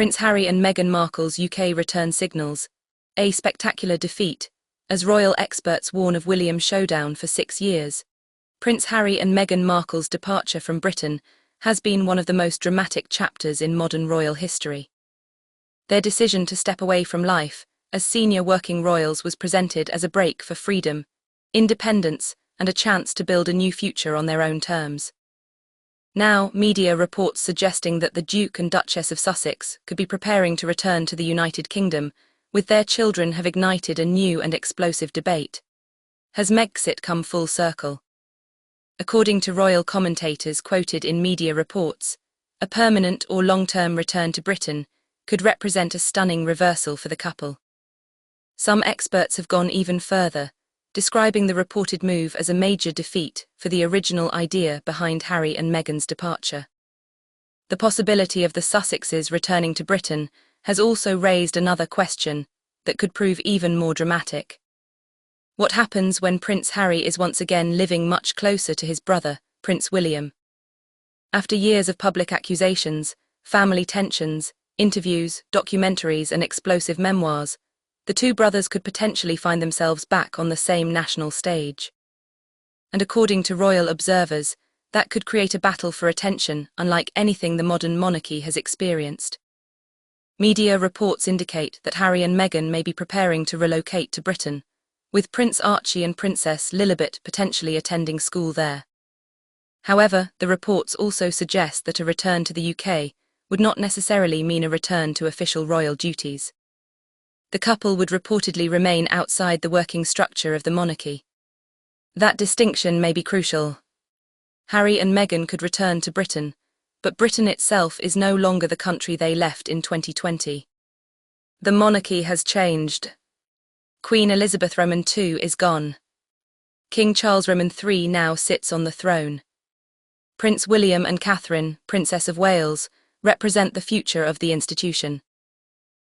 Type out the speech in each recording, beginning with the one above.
Prince Harry and Meghan Markle's UK return signals a spectacular defeat, as royal experts warn of William's showdown for 6 years. Prince Harry and Meghan Markle's departure from Britain has been one of the most dramatic chapters in modern royal history. Their decision to step away from life as senior working royals was presented as a break for freedom, independence, and a chance to build a new future on their own terms. Now, media reports suggesting that the Duke and Duchess of Sussex could be preparing to return to the United Kingdom, with their children, have ignited a new and explosive debate. Has Megxit come full circle? According to royal commentators quoted in media reports, a permanent or long-term return to Britain could represent a stunning reversal for the couple. Some experts have gone even further, describing the reported move as a major defeat for the original idea behind Harry and Meghan's departure. The possibility of the Sussexes returning to Britain has also raised another question that could prove even more dramatic. What happens when Prince Harry is once again living much closer to his brother, Prince William? After years of public accusations, family tensions, interviews, documentaries, and explosive memoirs, the two brothers could potentially find themselves back on the same national stage. And according to royal observers, that could create a battle for attention unlike anything the modern monarchy has experienced. Media reports indicate that Harry and Meghan may be preparing to relocate to Britain, with Prince Archie and Princess Lilibet potentially attending school there. However, the reports also suggest that a return to the UK would not necessarily mean a return to official royal duties. The couple would reportedly remain outside the working structure of the monarchy. That distinction may be crucial. Harry and Meghan could return to Britain, but Britain itself is no longer the country they left in 2020. The monarchy has changed. Queen Elizabeth II is gone. King Charles III now sits on the throne. Prince William and Catherine, Princess of Wales, represent the future of the institution.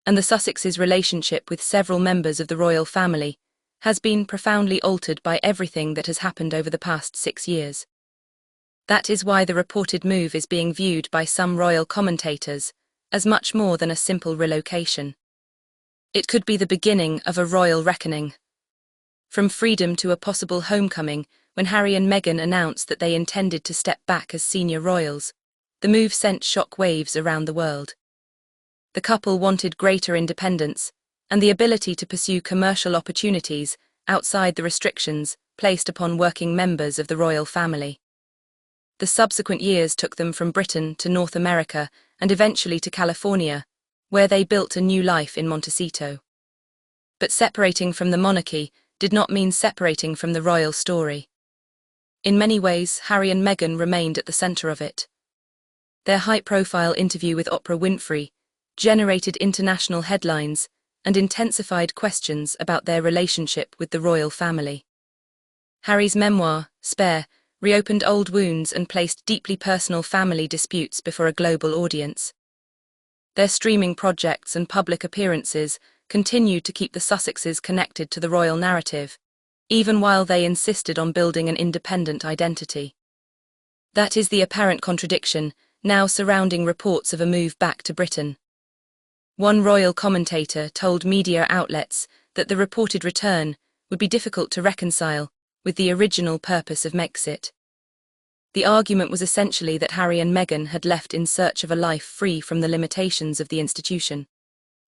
And the Sussexes' relationship with several members of the royal family has been profoundly altered by everything that has happened over the past 6 years. That is why the reported move is being viewed by some royal commentators as much more than a simple relocation. It could be the beginning of a royal reckoning. From freedom to a possible homecoming, when Harry and Meghan announced that they intended to step back as senior royals, the move sent shock waves around the world. The couple wanted greater independence and the ability to pursue commercial opportunities outside the restrictions placed upon working members of the royal family. The subsequent years took them from Britain to North America and eventually to California, where they built a new life in Montecito. But separating from the monarchy did not mean separating from the royal story. In many ways, Harry and Meghan remained at the center of it. Their high-profile interview with Oprah Winfrey generated international headlines and intensified questions about their relationship with the royal family. Harry's memoir, Spare, reopened old wounds and placed deeply personal family disputes before a global audience. Their streaming projects and public appearances continued to keep the Sussexes connected to the royal narrative, even while they insisted on building an independent identity. That is the apparent contradiction now surrounding reports of a move back to Britain. One royal commentator told media outlets that the reported return would be difficult to reconcile with the original purpose of Megxit. The argument was essentially that Harry and Meghan had left in search of a life free from the limitations of the institution.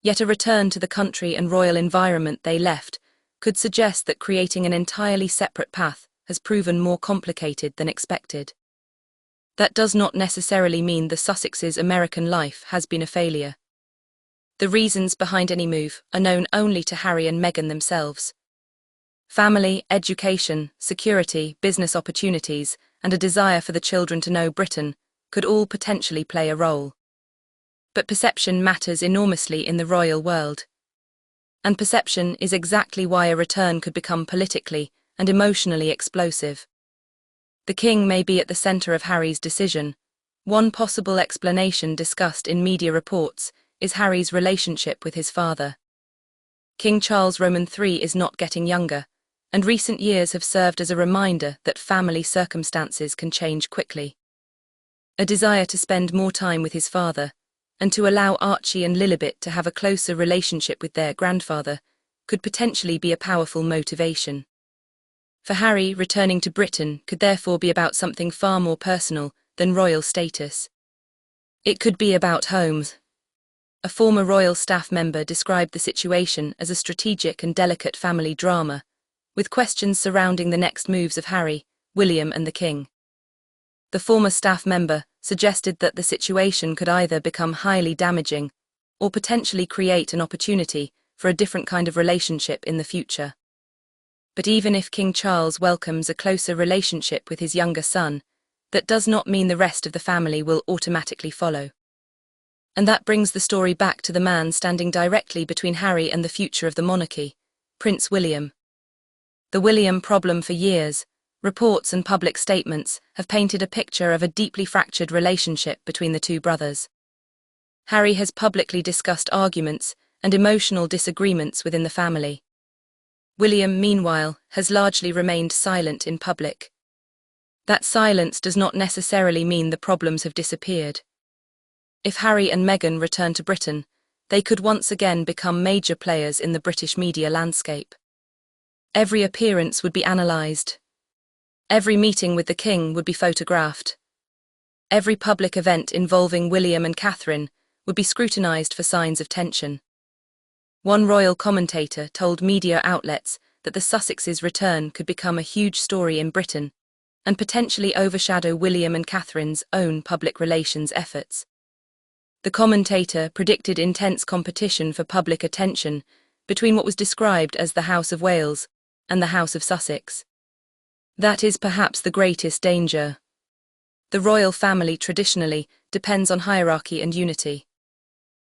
Yet a return to the country and royal environment they left could suggest that creating an entirely separate path has proven more complicated than expected. That does not necessarily mean the Sussexes' American life has been a failure. The reasons behind any move are known only to Harry and Meghan themselves. Family, education, security, business opportunities, and a desire for the children to know Britain could all potentially play a role. But perception matters enormously in the royal world. And perception is exactly why a return could become politically and emotionally explosive. The king may be at the center of Harry's decision. One possible explanation discussed in media reports is Harry's relationship with his father. King Charles III is not getting younger, and recent years have served as a reminder that family circumstances can change quickly. A desire to spend more time with his father, and to allow Archie and Lilibet to have a closer relationship with their grandfather could potentially be a powerful motivation. For Harry, returning to Britain could therefore be about something far more personal than royal status. It could be about home. A former royal staff member described the situation as a strategic and delicate family drama, with questions surrounding the next moves of Harry, William and the King. The former staff member suggested that the situation could either become highly damaging or potentially create an opportunity for a different kind of relationship in the future. But even if King Charles welcomes a closer relationship with his younger son, that does not mean the rest of the family will automatically follow. And that brings the story back to the man standing directly between Harry and the future of the monarchy, Prince William. The William problem for years, reports and public statements have painted a picture of a deeply fractured relationship between the two brothers. Harry has publicly discussed arguments and emotional disagreements within the family. William, meanwhile, has largely remained silent in public. That silence does not necessarily mean the problems have disappeared. If Harry and Meghan return to Britain, they could once again become major players in the British media landscape. Every appearance would be analysed. Every meeting with the King would be photographed. Every public event involving William and Catherine would be scrutinised for signs of tension. One royal commentator told media outlets that the Sussexes' return could become a huge story in Britain and potentially overshadow William and Catherine's own public relations efforts. The commentator predicted intense competition for public attention between what was described as the House of Wales and the House of Sussex. That is perhaps the greatest danger. The royal family traditionally depends on hierarchy and unity.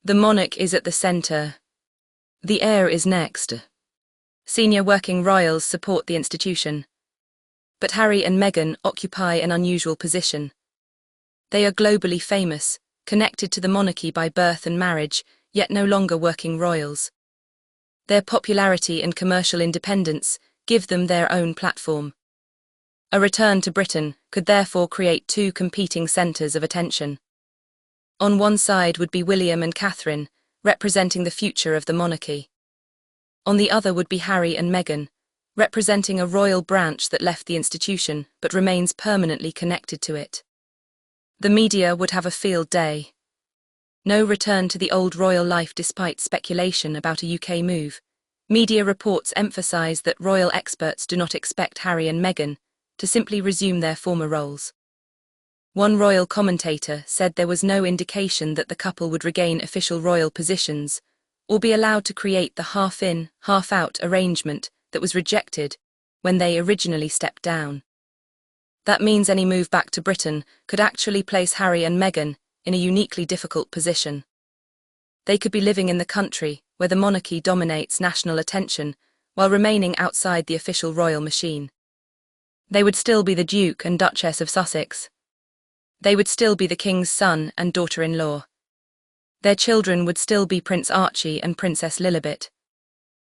The monarch is at the centre. The heir is next. Senior working royals support the institution. But Harry and Meghan occupy an unusual position. They are globally famous, connected to the monarchy by birth and marriage, yet no longer working royals. Their popularity and commercial independence give them their own platform. A return to Britain could therefore create two competing centres of attention. On one side would be William and Catherine, representing the future of the monarchy. On the other would be Harry and Meghan, representing a royal branch that left the institution but remains permanently connected to it. The media would have a field day. No return to the old royal life despite speculation about a UK move. Media reports emphasise that royal experts do not expect Harry and Meghan to simply resume their former roles. One royal commentator said there was no indication that the couple would regain official royal positions or be allowed to create the half-in, half-out arrangement that was rejected when they originally stepped down. That means any move back to Britain could actually place Harry and Meghan in a uniquely difficult position. They could be living in the country where the monarchy dominates national attention while remaining outside the official royal machine. They would still be the Duke and Duchess of Sussex. They would still be the King's son and daughter-in-law. Their children would still be Prince Archie and Princess Lilibet.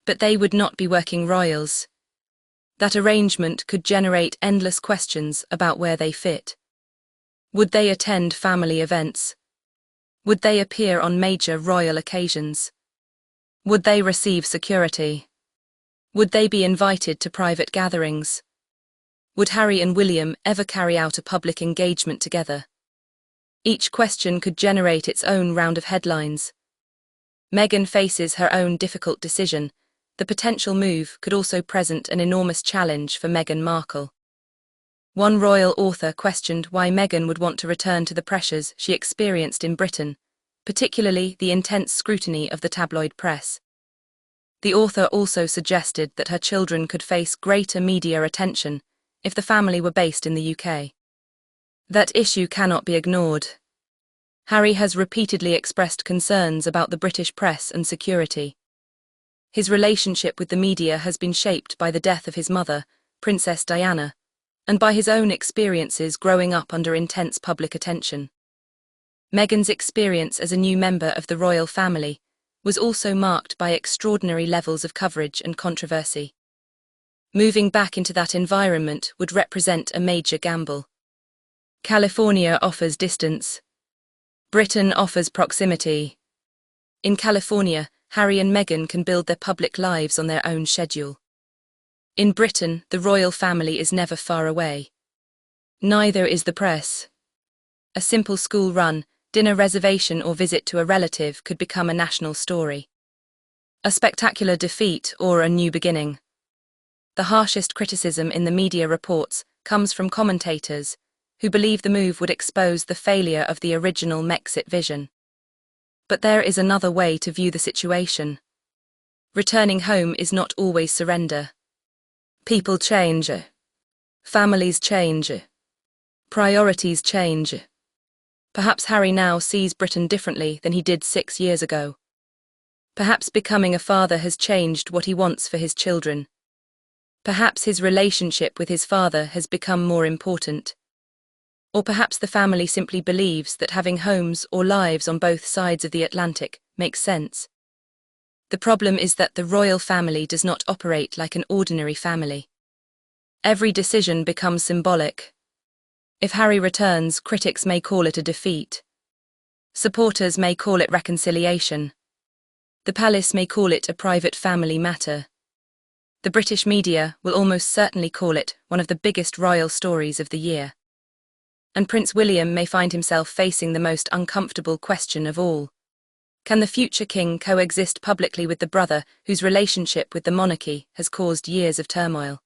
But they would not be working royals. That arrangement could generate endless questions about where they fit. Would they attend family events? Would they appear on major royal occasions? Would they receive security? Would they be invited to private gatherings? Would Harry and William ever carry out a public engagement together? Each question could generate its own round of headlines. Meghan faces her own difficult decision. The potential move could also present an enormous challenge for Meghan Markle. One royal author questioned why Meghan would want to return to the pressures she experienced in Britain, particularly the intense scrutiny of the tabloid press. The author also suggested that her children could face greater media attention if the family were based in the UK. That issue cannot be ignored. Harry has repeatedly expressed concerns about the British press and security. His relationship with the media has been shaped by the death of his mother, Princess Diana, and by his own experiences growing up under intense public attention. Meghan's experience as a new member of the royal family was also marked by extraordinary levels of coverage and controversy. Moving back into that environment would represent a major gamble. California offers distance. Britain offers proximity. In California, Harry and Meghan can build their public lives on their own schedule. In Britain, the royal family is never far away. Neither is the press. A simple school run, dinner reservation or visit to a relative could become a national story. A spectacular defeat or a new beginning. The harshest criticism in the media reports comes from commentators, who believe the move would expose the failure of the original Megxit vision. But there is another way to view the situation. Returning home is not always surrender. People change. Families change. Priorities change. Perhaps Harry now sees Britain differently than he did 6 years ago. Perhaps becoming a father has changed what he wants for his children. Perhaps his relationship with his father has become more important. Or perhaps the family simply believes that having homes or lives on both sides of the Atlantic makes sense. The problem is that the royal family does not operate like an ordinary family. Every decision becomes symbolic. If Harry returns, critics may call it a defeat. Supporters may call it reconciliation. The palace may call it a private family matter. The British media will almost certainly call it one of the biggest royal stories of the year. And Prince William may find himself facing the most uncomfortable question of all. Can the future king coexist publicly with the brother whose relationship with the monarchy has caused years of turmoil?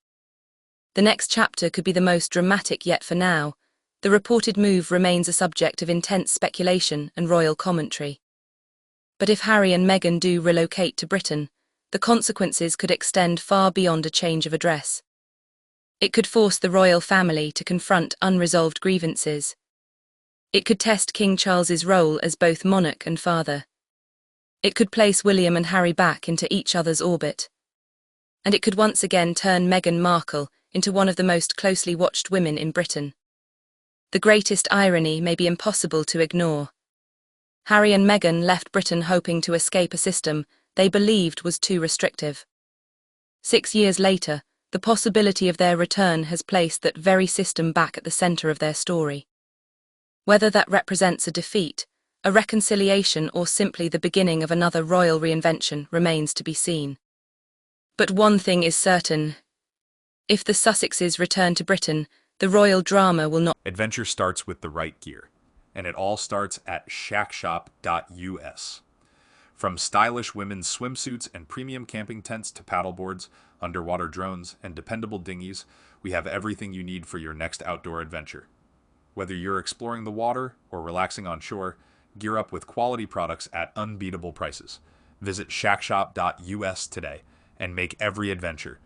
The next chapter could be the most dramatic yet for now. The reported move remains a subject of intense speculation and royal commentary. But if Harry and Meghan do relocate to Britain, the consequences could extend far beyond a change of address. It could force the royal family to confront unresolved grievances. It could test King Charles's role as both monarch and father. It could place William and Harry back into each other's orbit. And it could once again turn Meghan Markle into one of the most closely watched women in Britain. The greatest irony may be impossible to ignore. Harry and Meghan left Britain hoping to escape a system they believed was too restrictive. 6 years later, the possibility of their return has placed that very system back at the center of their story. Whether that represents a defeat, a reconciliation, or simply the beginning of another royal reinvention remains to be seen. But one thing is certain. If the Sussexes return to Britain, the royal drama will not. Adventure starts with the right gear, and it all starts at shackshop.us. From stylish women's swimsuits and premium camping tents to paddleboards, underwater drones, and dependable dinghies, we have everything you need for your next outdoor adventure. Whether you're exploring the water or relaxing on shore, gear up with quality products at unbeatable prices. Visit shackshop.us today and make every adventure